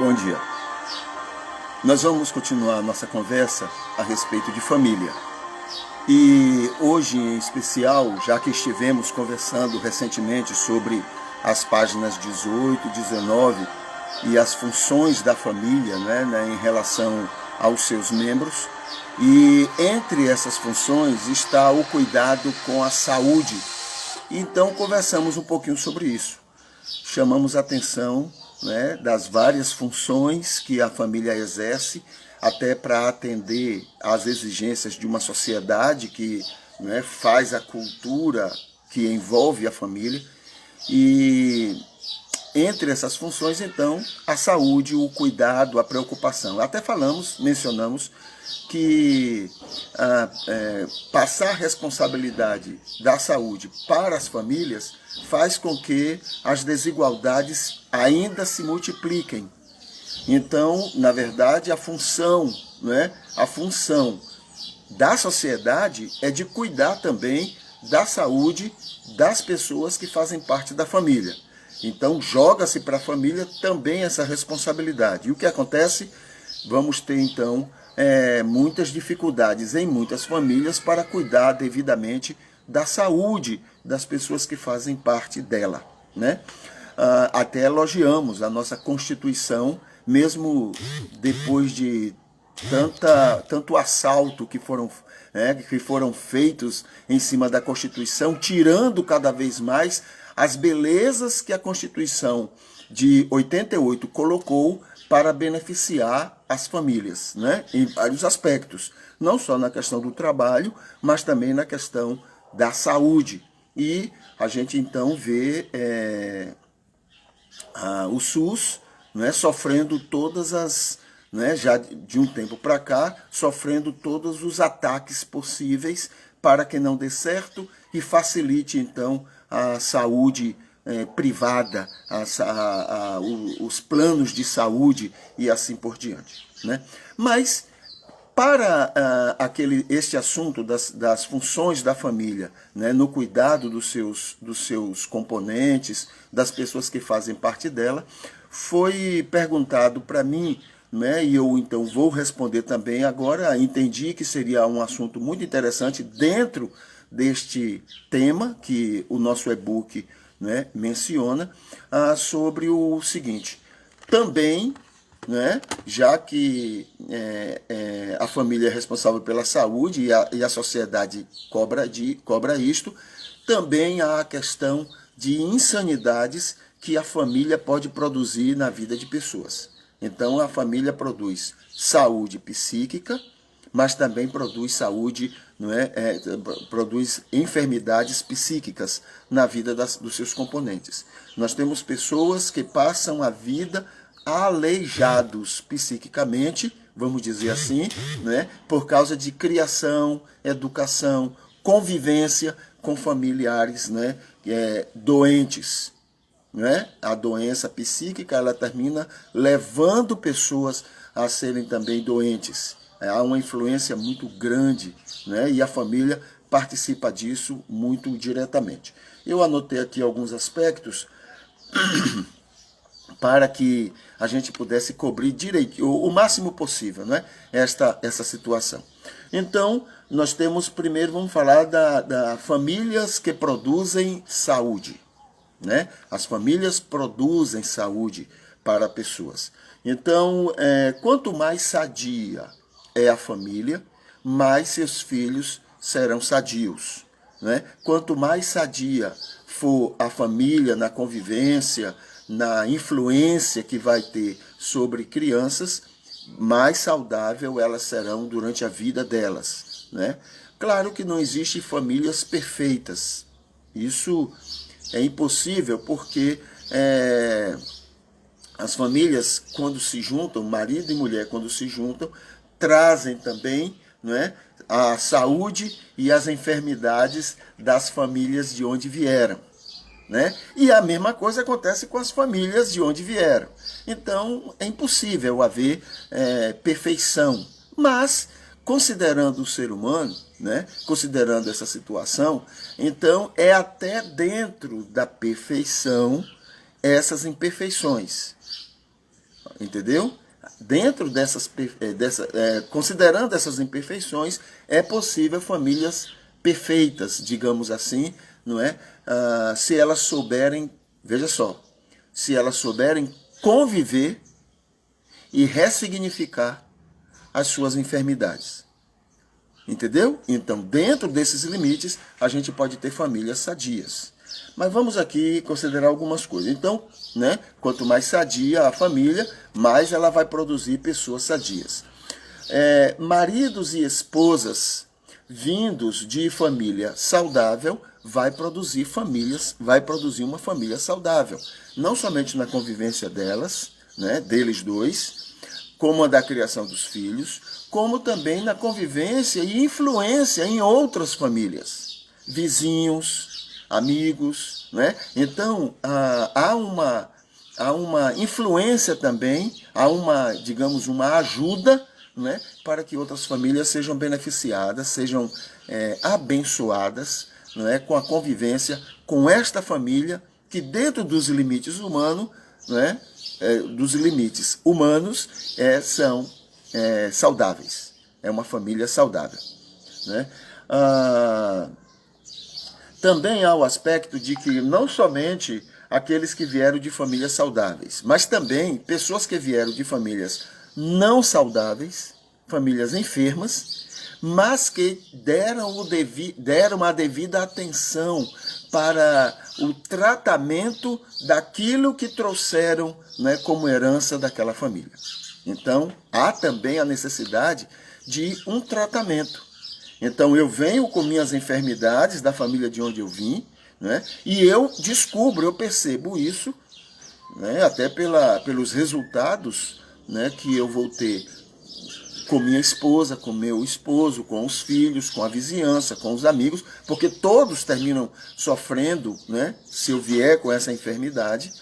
Bom dia. Nós vamos continuar a nossa conversa a respeito de família. E hoje em especial, já que estivemos conversando recentemente sobre as páginas 18 e 19 e as funções da família, em relação aos seus membros, e entre essas funções está o cuidado com a saúde. Então conversamos um pouquinho sobre isso. Chamamos a atenção das várias funções que a família exerce, até para atender às exigências de uma sociedade que faz a cultura que envolve a família. E entre essas funções, então, a saúde, o cuidado, a preocupação. Até mencionamos que passar a responsabilidade da saúde para as famílias faz com que as desigualdades ainda se multipliquem. Então, na verdade, a função da sociedade é de cuidar também da saúde das pessoas que fazem parte da família. Então, joga-se para a família também essa responsabilidade. E o que acontece? Vamos ter, então, muitas dificuldades em muitas famílias para cuidar devidamente da saúde das pessoas que fazem parte dela. Até elogiamos a nossa Constituição, mesmo depois de tanto assalto que foram feitos em cima da Constituição, tirando cada vez mais as belezas que a Constituição de 88 colocou para beneficiar as famílias, em vários aspectos, não só na questão do trabalho, mas também na questão da saúde. E a gente então vê o SUS sofrendo todas as, já de um tempo para cá, sofrendo todos os ataques possíveis para que não dê certo e facilite então a saúde privada, os planos de saúde e assim por diante. Mas para este assunto das funções da família, no cuidado dos seus componentes, das pessoas que fazem parte dela, foi perguntado para mim, e eu então vou responder também agora. Entendi que seria um assunto muito interessante dentro deste tema que o nosso e-book menciona, sobre o seguinte: também, já que a família é responsável pela saúde e a sociedade cobra isto, também há a questão de insanidades que a família pode produzir na vida de pessoas. Então a família produz saúde psíquica, mas também produz saúde, produz enfermidades psíquicas na vida dos seus componentes. Nós temos pessoas que passam a vida aleijados psiquicamente, vamos dizer assim, por causa de criação, educação, convivência com familiares doentes. A doença psíquica, ela termina levando pessoas a serem também doentes. Há uma influência muito grande, e a família participa disso muito diretamente. Eu anotei aqui alguns aspectos para que a gente pudesse cobrir direito, o máximo possível, essa situação. Então, nós temos primeiro, vamos falar da famílias que produzem saúde. As famílias produzem saúde para pessoas. Então, quanto mais sadia é a família, mais seus filhos serão sadios. Quanto mais sadia for a família na convivência, na influência que vai ter sobre crianças, mais saudável elas serão durante a vida delas. Claro que não existem famílias perfeitas. Isso é impossível, porque as famílias, quando se juntam, marido e mulher, quando se juntam, trazem também a saúde e as enfermidades das famílias de onde vieram. E a mesma coisa acontece com as famílias de onde vieram. Então, é impossível haver perfeição. Mas, considerando o ser humano, considerando essa situação, então é até dentro da perfeição essas imperfeições. entendeu? Dentro considerando essas imperfeições, é possível famílias perfeitas, digamos assim, não é? Se elas souberem, veja só, se elas souberem conviver e ressignificar as suas enfermidades. Entendeu? Então, dentro desses limites, a gente pode ter famílias sadias. Mas vamos aqui considerar algumas coisas. Então, né, quanto mais sadia a família, mais ela vai produzir pessoas sadias. Maridos e esposas vindos de família saudável vai produzir uma família saudável. Não somente na convivência delas, né, deles dois, como a da criação dos filhos, como também na convivência e influência em outras famílias, vizinhos, amigos, né? Então, há uma influência também, há digamos, uma ajuda, né, para que outras famílias sejam beneficiadas, sejam abençoadas, né, com a convivência com esta família, que dentro dos limites humanos, né, são saudáveis. É uma família saudável, né? Também há o aspecto de que não somente aqueles que vieram de famílias saudáveis, mas também pessoas que vieram de famílias não saudáveis, famílias enfermas, mas que deram a devida atenção para o tratamento daquilo que trouxeram, né, como herança daquela família. Então, há também a necessidade de um tratamento. Então, eu venho com minhas enfermidades da família de onde eu vim, né, e eu percebo isso, né, até pelos resultados, né, que eu vou ter com minha esposa, com meu esposo, com os filhos, com a vizinhança, com os amigos, porque todos terminam sofrendo, né, se eu vier com essa enfermidade,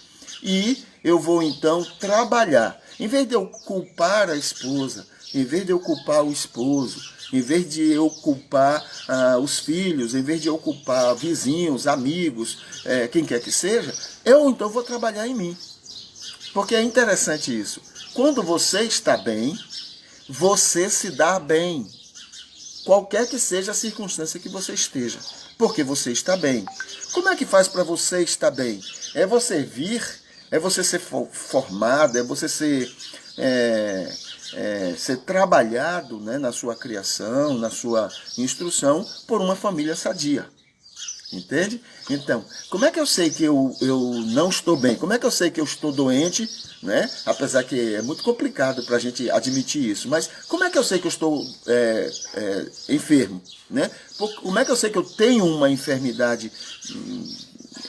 e eu vou então trabalhar. Em vez de eu culpar a esposa, em vez de eu culpar o esposo, em vez de eu culpar os filhos, em vez de eu culpar vizinhos, amigos, quem quer que seja, eu então vou trabalhar em mim. Porque é interessante isso. Quando você está bem, você se dá bem, qualquer que seja a circunstância que você esteja, porque você está bem. Como é que faz para você estar bem? É você é você ser formado, é você ser trabalhado, né, na sua criação, na sua instrução, por uma família sadia. Entende? Então, como é que eu sei que eu não estou bem? Como é que eu sei que eu estou doente, né? Apesar que é muito complicado para a gente admitir isso. Mas como é que eu sei que eu estou enfermo? Né? Como é que eu sei que eu tenho uma enfermidade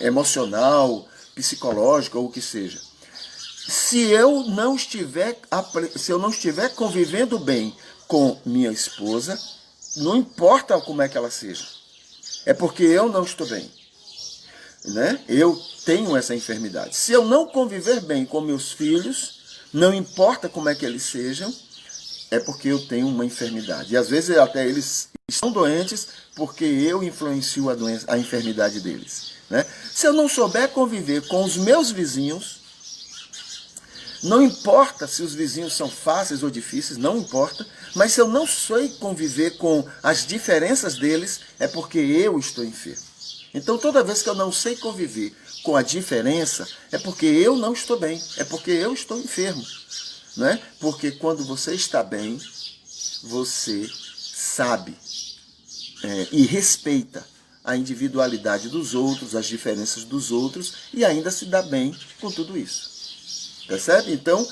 emocional, psicológica ou o que seja? Se eu não estiver convivendo bem com minha esposa, não importa como é que ela seja, é porque eu não estou bem, né? Eu tenho essa enfermidade. Se eu não conviver bem com meus filhos, não importa como é que eles sejam, é porque eu tenho uma enfermidade. E às vezes até eles estão doentes porque eu influencio a enfermidade deles, né? Se eu não souber conviver com os meus vizinhos, não importa se os vizinhos são fáceis ou difíceis, não importa, mas se eu não sei conviver com as diferenças deles, é porque eu estou enfermo. Então, toda vez que eu não sei conviver com a diferença, é porque eu não estou bem, é porque eu estou enfermo, né? Porque quando você está bem, você sabe e respeita a individualidade dos outros, as diferenças dos outros, e ainda se dá bem com tudo isso. Percebe? Então,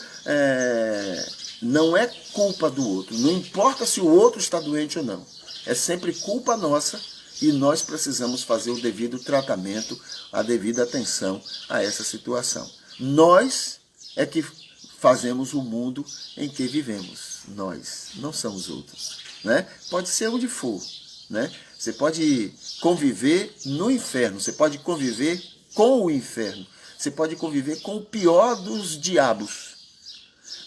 não é culpa do outro. Não importa se o outro está doente ou não. É sempre culpa nossa e nós precisamos fazer o devido tratamento, a devida atenção a essa situação. Nós é que fazemos o mundo em que vivemos. Nós, não são os outros, né? Pode ser onde for, né? Você pode conviver no inferno, você pode conviver com o inferno. Você pode conviver com o pior dos diabos.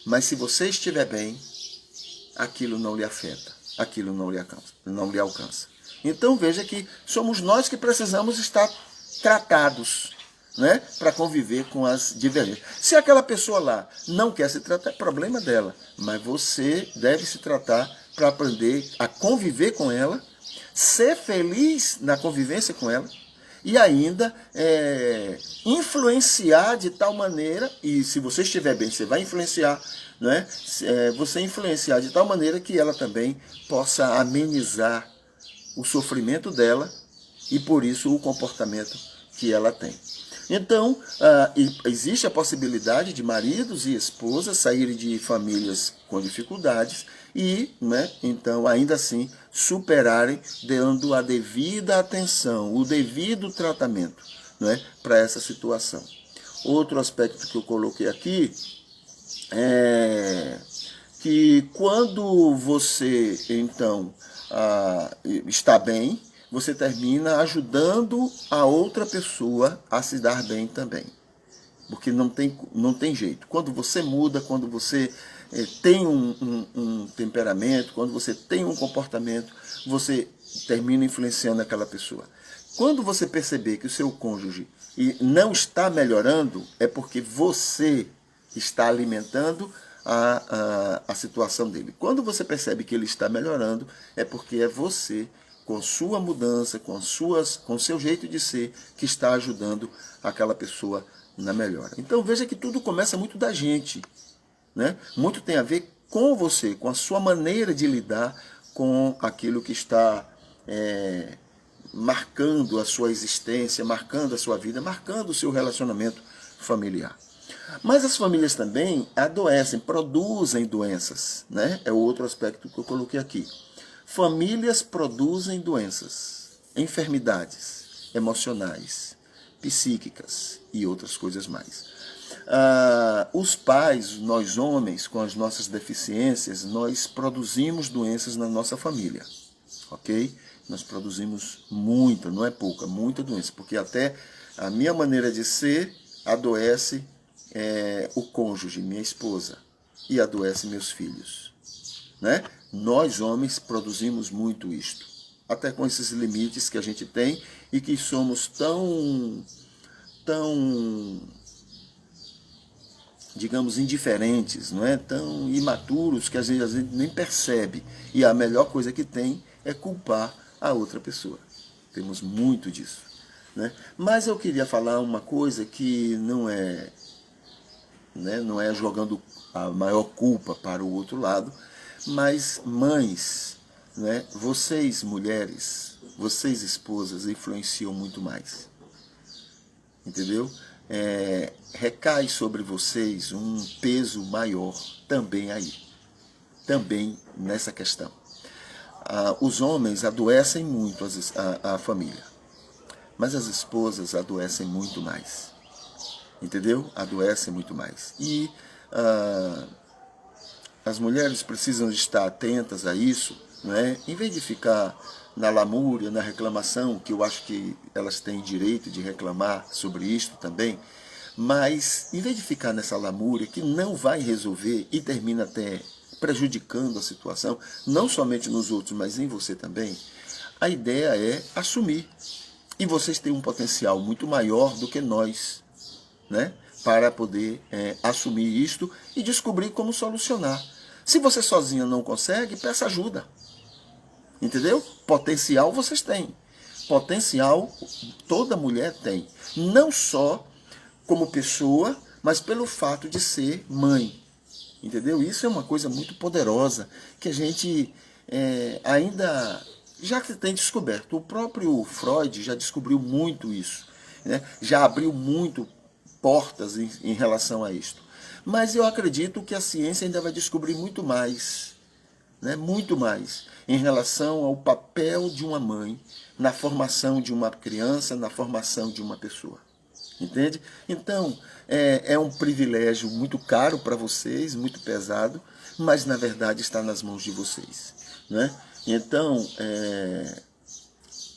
Mas se você estiver bem, aquilo não lhe afeta, aquilo não lhe alcança. Então veja que somos nós que precisamos estar tratados, né, para conviver com as divergências. Se aquela pessoa lá não quer se tratar, é problema dela, mas você deve se tratar para aprender a conviver com ela, ser feliz na convivência com ela e ainda influenciar de tal maneira, e se você estiver bem, você vai influenciar, né, você influenciar de tal maneira que ela também possa amenizar o sofrimento dela e por isso o comportamento que ela tem. Então, existe a possibilidade de maridos e esposas saírem de famílias com dificuldades e, né, então, ainda assim, superarem dando a devida atenção, o devido tratamento, né, para essa situação. Outro aspecto que eu coloquei aqui é que quando você, então, está bem, você termina ajudando a outra pessoa a se dar bem também. Porque não tem jeito. Quando você muda, quando você tem um temperamento, quando você tem um comportamento, você termina influenciando aquela pessoa. Quando você perceber que o seu cônjuge não está melhorando, é porque você está alimentando a situação dele. Quando você percebe que ele está melhorando, é porque é você, com sua mudança, com o seu jeito de ser, que está ajudando aquela pessoa na melhora. Então veja que tudo começa muito da gente, né? Muito tem a ver com você, com a sua maneira de lidar com aquilo que está marcando a sua existência, marcando a sua vida, marcando o seu relacionamento familiar. Mas as famílias também adoecem, produzem doenças, né? É o outro aspecto que eu coloquei aqui. Famílias produzem doenças, enfermidades emocionais, psíquicas e outras coisas mais. Os pais, nós homens, com as nossas deficiências, nós produzimos doenças na nossa família, ok? Nós produzimos muita, não é pouca, muita doença, porque até a minha maneira de ser adoece o cônjuge, minha esposa, e adoece meus filhos, né? Nós homens produzimos muito isto, até com esses limites que a gente tem e que somos tão digamos, indiferentes, não é? Tão imaturos que às vezes a gente nem percebe. E a melhor coisa que tem é culpar a outra pessoa. Temos muito disso, né? Mas eu queria falar uma coisa que não é jogando a maior culpa para o outro lado, mas mães, né? Vocês mulheres, vocês esposas influenciam muito mais, entendeu? Recai sobre vocês um peso maior também aí, também nessa questão. Os homens adoecem muito a família, mas as esposas adoecem muito mais, entendeu? Adoecem muito mais. E as mulheres precisam estar atentas a isso, né? Em vez de ficar na lamúria, na reclamação, que eu acho que elas têm direito de reclamar sobre isto também, mas em vez de ficar nessa lamúria que não vai resolver e termina até prejudicando a situação, não somente nos outros, mas em você também, a ideia é assumir. E vocês têm um potencial muito maior do que nós, né? Para poder assumir isto e descobrir como solucionar. Se você sozinha não consegue, peça ajuda. Entendeu? Potencial vocês têm. Potencial toda mulher tem. Não só como pessoa, mas pelo fato de ser mãe. Entendeu? Isso é uma coisa muito poderosa que a gente ainda já tem descoberto. O próprio Freud já descobriu muito isso, né? Já abriu muito portas em relação a isto. Mas eu acredito que a ciência ainda vai descobrir muito mais, né? Muito mais em relação ao papel de uma mãe na formação de uma criança, na formação de uma pessoa. Entende? Então, é um privilégio muito caro para vocês, muito pesado, mas na verdade está nas mãos de vocês, né? Então,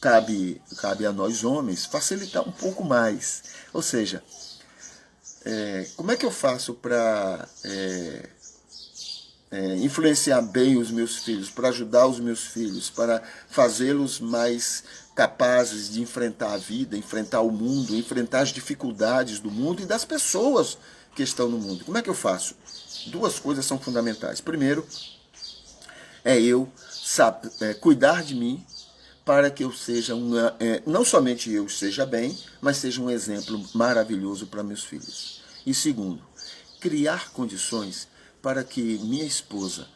cabe a nós homens facilitar um pouco mais. Ou seja, como é que eu faço para influenciar bem os meus filhos, para ajudar os meus filhos, para fazê-los mais capazes de enfrentar a vida, enfrentar o mundo, enfrentar as dificuldades do mundo e das pessoas que estão no mundo. Como é que eu faço? Duas coisas são fundamentais. Primeiro, é eu cuidar de mim para que eu seja não somente eu seja bem, mas seja um exemplo maravilhoso para meus filhos. E segundo, criar condições para que minha esposa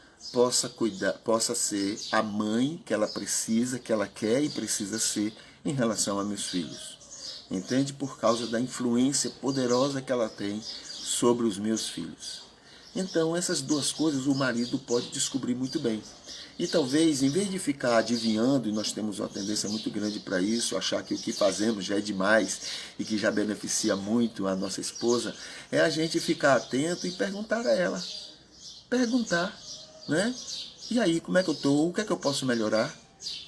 possa ser a mãe que ela precisa, que ela quer e precisa ser em relação a meus filhos. Entende? Por causa da influência poderosa que ela tem sobre os meus filhos. Então, essas duas coisas o marido pode descobrir muito bem. E talvez, em vez de ficar adivinhando, e nós temos uma tendência muito grande para isso, achar que o que fazemos já é demais e que já beneficia muito a nossa esposa, é a gente ficar atento e perguntar a ela. Perguntar, né? E aí, como é que eu estou? O que é que eu posso melhorar?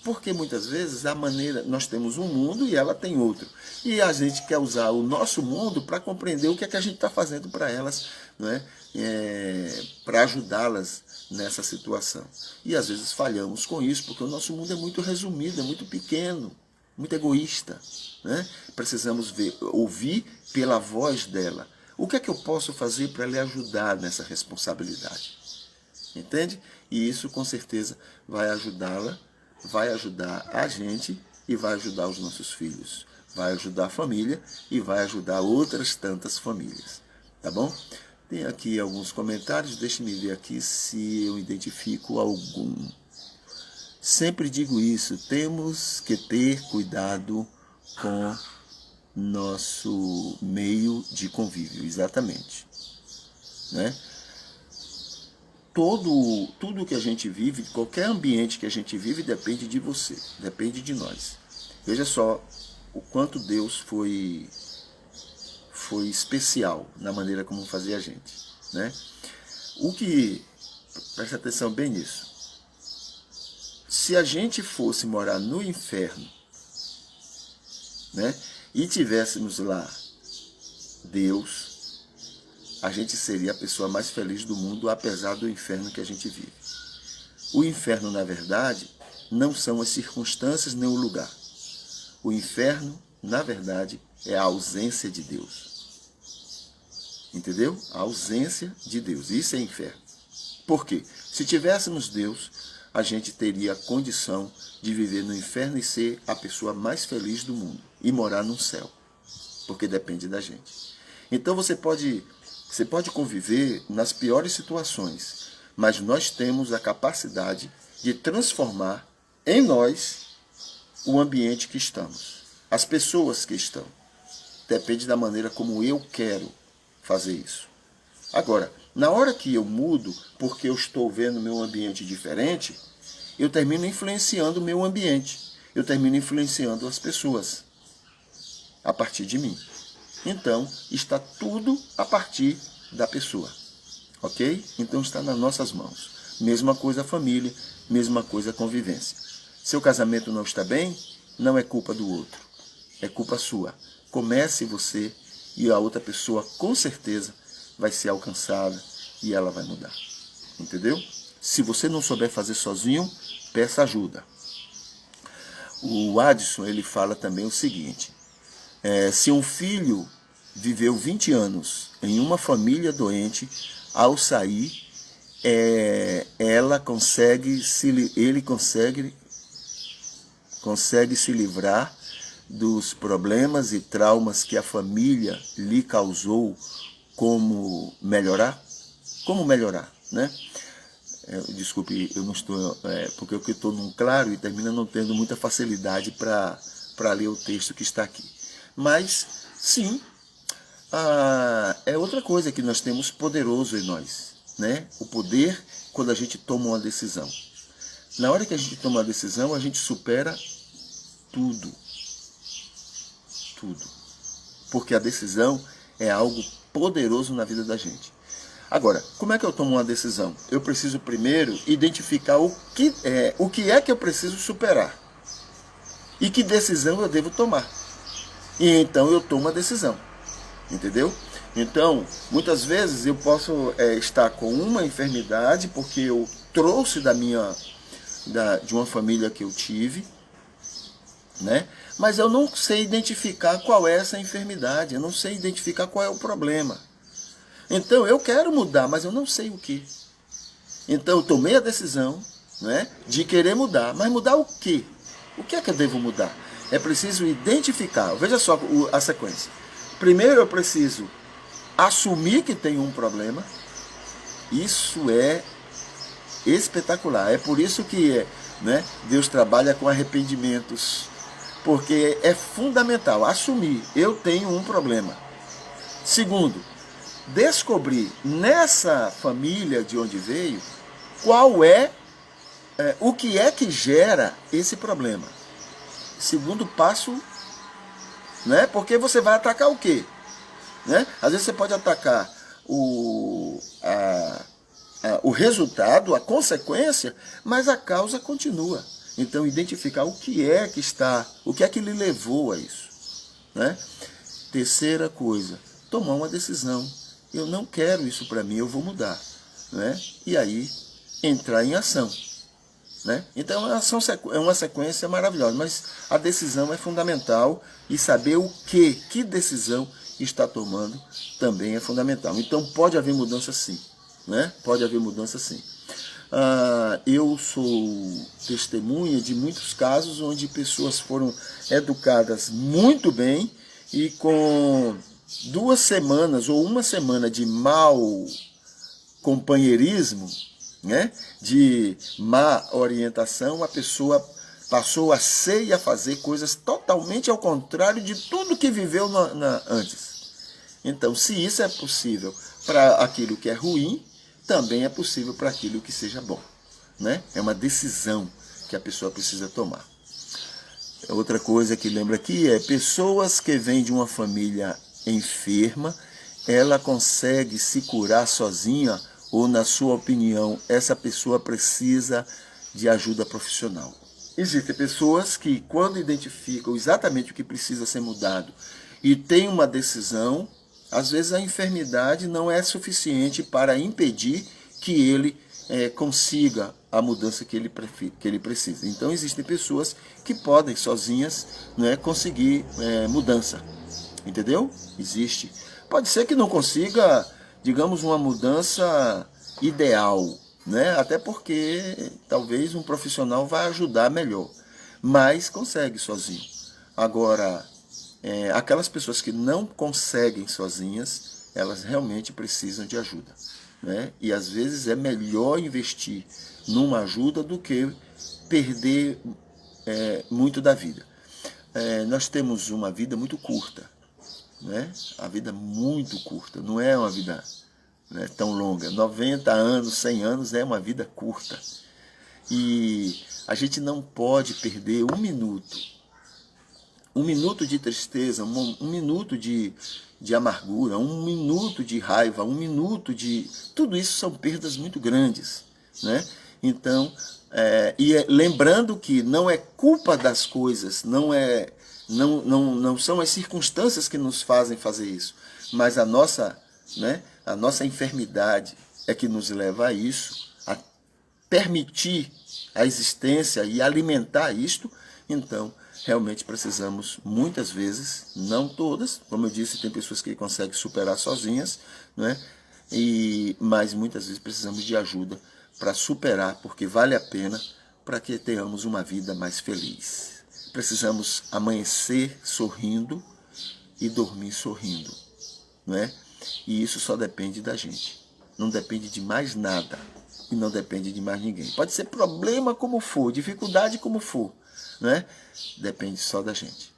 Porque muitas vezes nós temos um mundo e ela tem outro. E a gente quer usar o nosso mundo para compreender o que é que a gente está fazendo para elas, né? Para ajudá-las nessa situação. E às vezes falhamos com isso, porque o nosso mundo é muito resumido, é muito pequeno, muito egoísta, né? Precisamos ouvir pela voz dela. O que é que eu posso fazer para lhe ajudar nessa responsabilidade? Entende? E isso com certeza vai ajudá-la, vai ajudar a gente e vai ajudar os nossos filhos. Vai ajudar a família e vai ajudar outras tantas famílias. Tá bom? Tem aqui alguns comentários, deixe-me ver aqui se eu identifico algum. Sempre digo isso, temos que ter cuidado com nosso meio de convívio, exatamente. Né? Tudo que a gente vive, qualquer ambiente que a gente vive, depende de você, depende de nós. Veja só o quanto Deus foi especial na maneira como fazia a gente, né? Preste atenção bem nisso. Se a gente fosse morar no inferno, né, e tivéssemos lá Deus, a gente seria a pessoa mais feliz do mundo, apesar do inferno que a gente vive. O inferno, na verdade, não são as circunstâncias nem o lugar. O inferno, na verdade, é a ausência de Deus. Entendeu? A ausência de Deus. Isso é inferno. Por quê? Se tivéssemos Deus, a gente teria a condição de viver no inferno e ser a pessoa mais feliz do mundo. E morar no céu. Porque depende da gente. Então você pode conviver nas piores situações, mas nós temos a capacidade de transformar em nós o ambiente que estamos. As pessoas que estão. Depende da maneira como eu quero fazer isso. Agora, na hora que eu mudo, porque eu estou vendo meu ambiente diferente, eu termino influenciando o meu ambiente. Eu termino influenciando as pessoas a partir de mim. Então, está tudo a partir da pessoa. Ok? Então está nas nossas mãos. Mesma coisa a família, mesma coisa a convivência. Seu casamento não está bem, não é culpa do outro. É culpa sua. Comece você e a outra pessoa com certeza vai ser alcançada e ela vai mudar. Entendeu? Se você não souber fazer sozinho, peça ajuda. O Addison, ele fala também o seguinte: se um filho viveu 20 anos em uma família doente, ao sair, ele consegue se livrar dos problemas e traumas que a família lhe causou. Como melhorar? Como melhorar, né? Desculpe, eu não estou... porque eu estou num claro e termina não tendo muita facilidade para ler o texto que está aqui. Mas, sim, é outra coisa que nós temos poderoso em nós, né? O poder quando a gente toma uma decisão. Na hora que a gente toma uma decisão, a gente supera tudo. Tudo. Porque a decisão é algo poderoso na vida da gente. Agora, como é que eu tomo uma decisão? Eu preciso primeiro identificar o que é que eu preciso superar. E que decisão eu devo tomar. E então eu tomo a decisão. Entendeu? Então, muitas vezes eu posso estar com uma enfermidade porque eu trouxe de uma família que eu tive, né? Mas eu não sei identificar qual é essa enfermidade, eu não sei identificar qual é o problema. Então eu quero mudar, mas eu não sei o que. Então eu tomei a decisão, né, de querer mudar. Mas mudar o quê? O que é que eu devo mudar? É preciso identificar. Veja só a sequência. Primeiro eu preciso assumir que tenho um problema. Isso é espetacular. É por isso que, né, Deus trabalha com arrependimentos. Porque é fundamental assumir, eu tenho um problema. Segundo, descobrir nessa família de onde veio qual o que é que gera esse problema. Segundo passo, né? Porque você vai atacar o quê? Né? Às vezes você pode atacar o resultado, a consequência, mas a causa continua. Então identificar o que é que lhe levou a isso, né? Terceira coisa, tomar uma decisão. Eu não quero isso para mim, eu vou mudar, né? E aí entrar em ação, né? Então é uma sequência maravilhosa, mas a decisão é fundamental e saber que decisão está tomando também é fundamental. Então pode haver mudança sim, né? Pode haver mudança sim. Eu sou testemunha de muitos casos onde pessoas foram educadas muito bem e com 2 semanas ou 1 semana de mau companheirismo, né, de má orientação, a pessoa passou a ser e a fazer coisas totalmente ao contrário de tudo que viveu antes. Então, se isso é possível para aquilo que é ruim, também é possível para aquilo que seja bom, né? É uma decisão que a pessoa precisa tomar. Outra coisa que lembra aqui é pessoas que vêm de uma família enferma, ela consegue se curar sozinha ou, na sua opinião, essa pessoa precisa de ajuda profissional? Existem pessoas que, quando identificam exatamente o que precisa ser mudado e tem uma decisão, às vezes a enfermidade não é suficiente para impedir que ele consiga a mudança que ele precisa. Então existem pessoas que podem sozinhas, né, conseguir mudança. Entendeu? Existe. Pode ser que não consiga, digamos, uma mudança ideal, né? Até porque talvez um profissional vai ajudar melhor, mas consegue sozinho. Agora, aquelas pessoas que não conseguem sozinhas, elas realmente precisam de ajuda, né? E às vezes é melhor investir numa ajuda do que perder muito da vida. Nós temos uma vida muito curta, né? A vida é muito curta, não é uma vida, né, tão longa. 90 anos, 100 anos é uma vida curta. E a gente não pode perder um minuto. Um minuto de tristeza, um minuto de amargura, um minuto de raiva, um minuto de... Tudo isso são perdas muito grandes, né? Então, lembrando que não é culpa das coisas, não são as circunstâncias que nos fazem fazer isso, mas a nossa enfermidade é que nos leva a isso, a permitir a existência e alimentar isto. Então, realmente precisamos, muitas vezes, não todas, como eu disse, tem pessoas que conseguem superar sozinhas, né? Mas muitas vezes precisamos de ajuda para superar, porque vale a pena para que tenhamos uma vida mais feliz. Precisamos amanhecer sorrindo e dormir sorrindo, né? E isso só depende da gente. Não depende de mais nada e não depende de mais ninguém. Pode ser problema como for, dificuldade como for, né? Depende só da gente,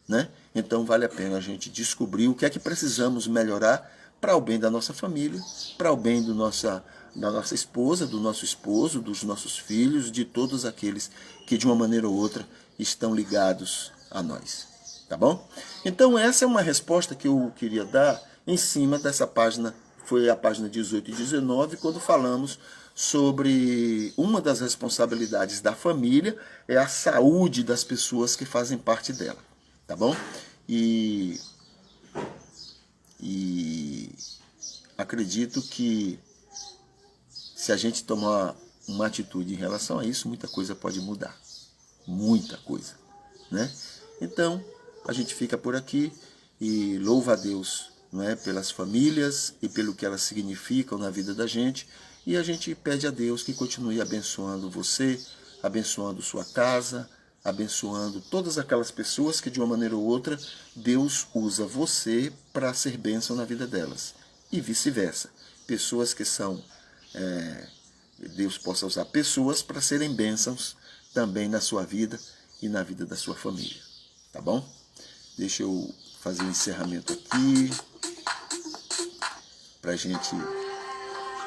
né? Então vale a pena a gente descobrir o que é que precisamos melhorar para o bem da nossa família, para o bem da nossa esposa, do nosso esposo, dos nossos filhos, de todos aqueles que de uma maneira ou outra estão ligados a nós. Tá bom? Então essa é uma resposta que eu queria dar em cima dessa página, foi a página 18 e 19, quando falamos sobre uma das responsabilidades da família é a saúde das pessoas que fazem parte dela, tá bom? E acredito que se a gente tomar uma atitude em relação a isso, muita coisa pode mudar, muita coisa, né? Então, a gente fica por aqui e louva a Deus, não é, pelas famílias e pelo que elas significam na vida da gente. E a gente pede a Deus que continue abençoando você, abençoando sua casa, abençoando todas aquelas pessoas que de uma maneira ou outra Deus usa você para ser bênção na vida delas. E vice-versa. Pessoas que são... Deus possa usar pessoas para serem bênçãos também na sua vida e na vida da sua família. Tá bom? Deixa eu fazer o encerramento aqui pra gente...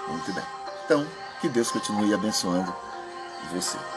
Muito bem. Então, que Deus continue abençoando você.